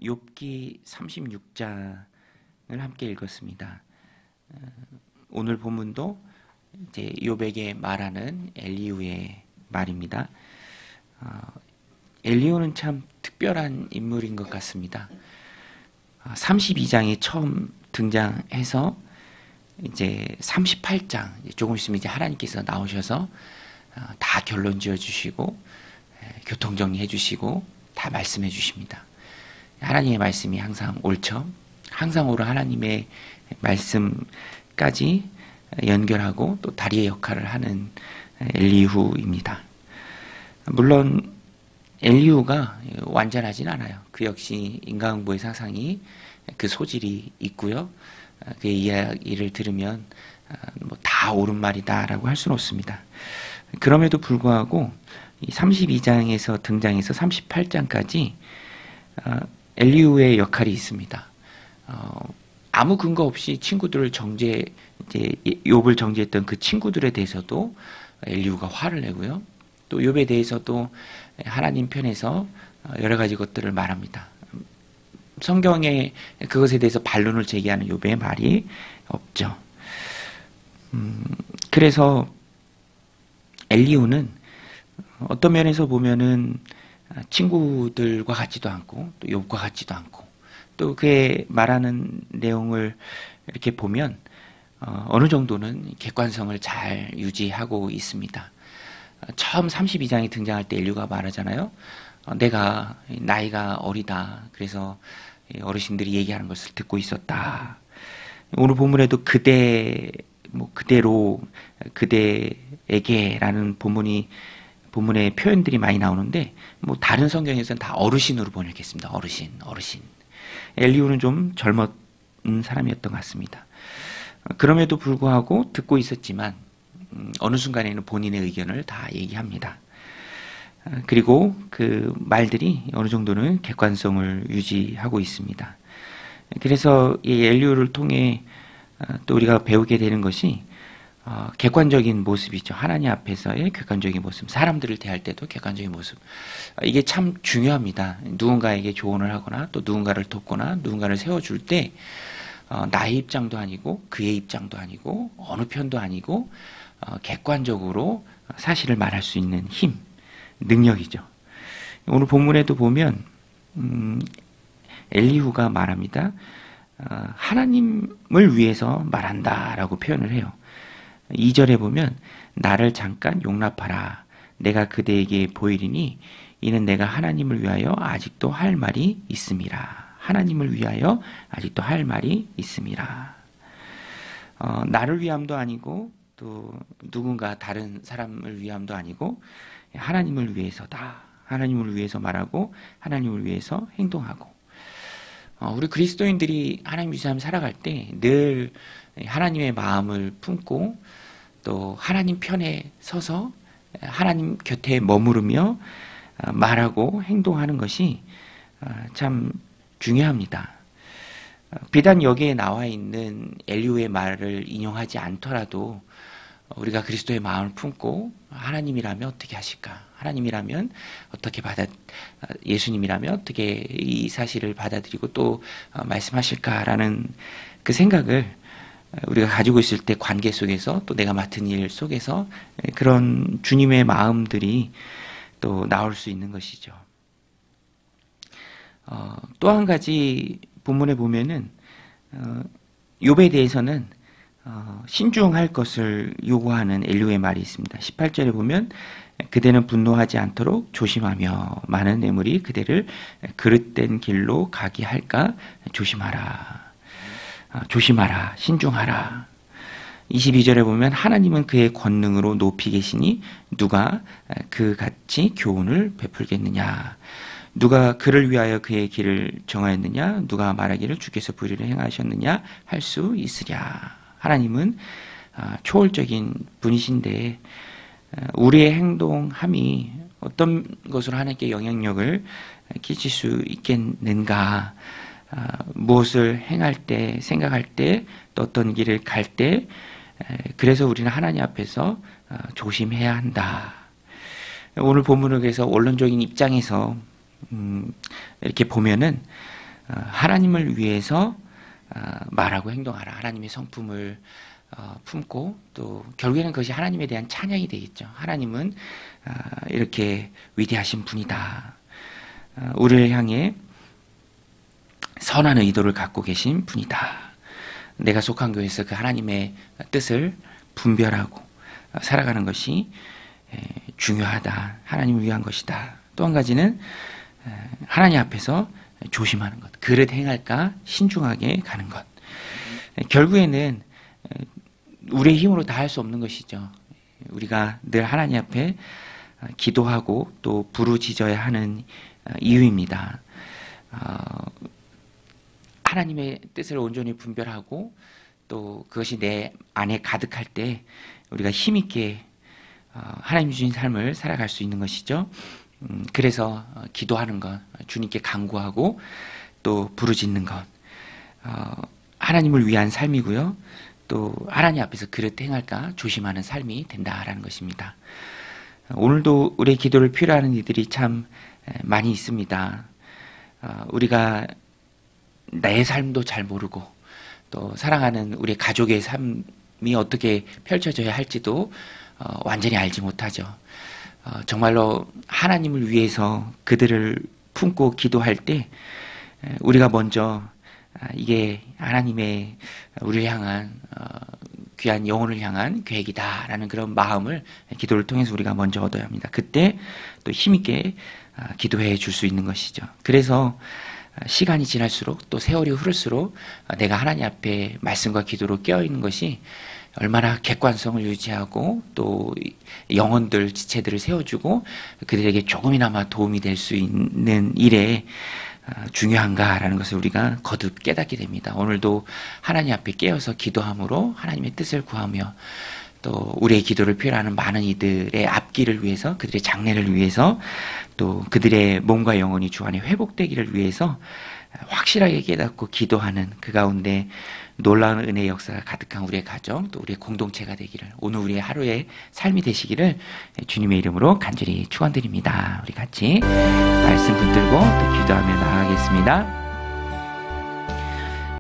욥기 36장을 함께 읽었습니다. 오늘 본문도 이제 욥에게 말하는 엘리후의 말입니다. 엘리후는 참 특별한 인물인 것 같습니다. 32장에 처음 등장해서 이제 38장 조금 있으면 이제 하나님께서 나오셔서 다 결론 지어 주시고 교통 정리해 주시고 다 말씀해 주십니다. 하나님의 말씀이 항상 옳죠. 항상 옳은 하나님의 말씀까지 연결하고 또 다리의 역할을 하는 엘리후입니다. 물론 엘리후가 완전하진 않아요. 그 역시 인과응보의 사상이 그 소질이 있고요. 그 이야기를 들으면 다 옳은 말이다라고 할 수는 없습니다. 그럼에도 불구하고 32장에서 등장해서 38장까지 엘리후의 역할이 있습니다. 아무 근거 없이 친구들을 이제 욥을 정죄했던 그 친구들에 대해서도 엘리후가 화를 내고요. 또 욥에 대해서도 하나님 편에서 여러 가지 것들을 말합니다. 성경에 그것에 대해서 반론을 제기하는 욥의 말이 없죠. 그래서 엘리후는 어떤 면에서 보면은 친구들과 같지도 않고 또 욥과 같지도 않고 또 그의 말하는 내용을 이렇게 보면 어느 정도는 객관성을 잘 유지하고 있습니다. 처음 32장에 등장할 때 엘리후가 말하잖아요. 내가 나이가 어리다. 그래서 어르신들이 얘기하는 것을 듣고 있었다. 오늘 본문에도 그대로 그대에게라는 본문의 표현들이 많이 나오는데 다른 성경에서는 다 어르신으로 번역했습니다. 어르신. 엘리후는 좀 젊은 사람이었던 것 같습니다. 그럼에도 불구하고 듣고 있었지만 어느 순간에는 본인의 의견을 다 얘기합니다. 그리고 그 말들이 어느 정도는 객관성을 유지하고 있습니다. 그래서 이 엘리후를 통해 또 우리가 배우게 되는 것이 객관적인 모습이죠. 하나님 앞에서의 객관적인 모습, 사람들을 대할 때도 객관적인 모습. 이게 참 중요합니다. 누군가에게 조언을 하거나 또 누군가를 돕거나 누군가를 세워줄 때 나의 입장도 아니고 그의 입장도 아니고 어느 편도 아니고 객관적으로 사실을 말할 수 있는 힘, 능력이죠. 오늘 본문에도 보면 엘리후가 말합니다. 하나님을 위해서 말한다라고 표현을 해요. 2절에 보면 나를 잠깐 용납하라. 내가 그대에게 보이리니 이는 내가 하나님을 위하여 아직도 할 말이 있음이라. 하나님을 위하여 아직도 할 말이 있음이라. 나를 위함도 아니고 또 누군가 다른 사람을 위함도 아니고 하나님을 위해서다. 하나님을 위해서 말하고 하나님을 위해서 행동하고 우리 그리스도인들이 하나님 위해서 살아갈 때 늘 하나님의 마음을 품고 또 하나님 편에 서서 하나님 곁에 머무르며 말하고 행동하는 것이 참 중요합니다. 비단 여기에 나와 있는 엘리후의 말을 인용하지 않더라도 우리가 그리스도의 마음을 품고 하나님이라면 어떻게 하실까? 하나님이라면 어떻게 예수님이라면 어떻게 이 사실을 받아들이고 또 말씀하실까라는 그 생각을 우리가 가지고 있을 때 관계 속에서 또 내가 맡은 일 속에서 그런 주님의 마음들이 또 나올 수 있는 것이죠. 또 한 가지 본문에 보면은 욥에 대해서는 신중할 것을 요구하는 엘리후의 말이 있습니다. 18절에 보면 그대는 분노하지 않도록 조심하며 많은 뇌물이 그대를 그릇된 길로 가게 할까 조심하라. 신중하라. 22절에 보면 하나님은 그의 권능으로 높이 계시니 누가 그같이 교훈을 베풀겠느냐. 누가 그를 위하여 그의 길을 정하였느냐. 누가 말하기를 주께서 불의를 행하셨느냐 할 수 있으랴. 하나님은 초월적인 분이신데 우리의 행동함이 어떤 것으로 하나님께 영향력을 끼칠 수 있겠는가. 무엇을 행할 때, 생각할 때, 또 어떤 길을 갈 때, 그래서 우리는 하나님 앞에서 조심해야 한다. 오늘 본문에서 원론적인 입장에서 이렇게 보면은 하나님을 위해서 말하고 행동하라. 하나님의 성품을 품고 또 결국에는 그것이 하나님에 대한 찬양이 되겠죠. 하나님은 이렇게 위대하신 분이다. 우리를 향해 선한 의도를 갖고 계신 분이다. 내가 속한 교회에서 그 하나님의 뜻을 분별하고 살아가는 것이 중요하다. 하나님을 위한 것이다. 또 한 가지는 하나님 앞에서 조심하는 것. 그릇 행할까 신중하게 가는 것. 결국에는 우리의 힘으로 다 할 수 없는 것이죠. 우리가 늘 하나님 앞에 기도하고 또 부르짖어야 하는 이유입니다. 하나님의 뜻을 온전히 분별하고 또 그것이 내 안에 가득할 때 우리가 힘있게 하나님 주신 삶을 살아갈 수 있는 것이죠. 그래서 기도하는 것, 주님께 간구하고 또 부르짖는 것, 하나님을 위한 삶이고요. 또 하나님 앞에서 그릇 행할까 조심하는 삶이 된다라는 것입니다. 오늘도 우리의 기도를 필요하는 이들이 참 많이 있습니다. 우리가 내 삶도 잘 모르고 또 사랑하는 우리 가족의 삶이 어떻게 펼쳐져야 할지도 완전히 알지 못하죠. 정말로 하나님을 위해서 그들을 품고 기도할 때 우리가 먼저 이게 하나님의 우리를 향한 귀한 영혼을 향한 계획이다라는 그런 마음을 기도를 통해서 우리가 먼저 얻어야 합니다. 그때 또 힘있게 기도해 줄 수 있는 것이죠. 그래서 시간이 지날수록 또 세월이 흐를수록 내가 하나님 앞에 말씀과 기도로 깨어있는 것이 얼마나 객관성을 유지하고 또 영혼들, 지체들을 세워주고 그들에게 조금이나마 도움이 될 수 있는 일에 중요한가라는 것을 우리가 거듭 깨닫게 됩니다. 오늘도 하나님 앞에 깨어서 기도함으로 하나님의 뜻을 구하며 또 우리의 기도를 필요하는 많은 이들의 앞길을 위해서 그들의 장래를 위해서 또 그들의 몸과 영혼이 주 안에 회복되기를 위해서 확실하게 깨닫고 기도하는 그 가운데 놀라운 은혜의 역사가 가득한 우리의 가정 또 우리의 공동체가 되기를 오늘 우리의 하루의 삶이 되시기를 주님의 이름으로 간절히 축원드립니다. 우리 같이 말씀 붙들고 또 기도하며 나아가겠습니다.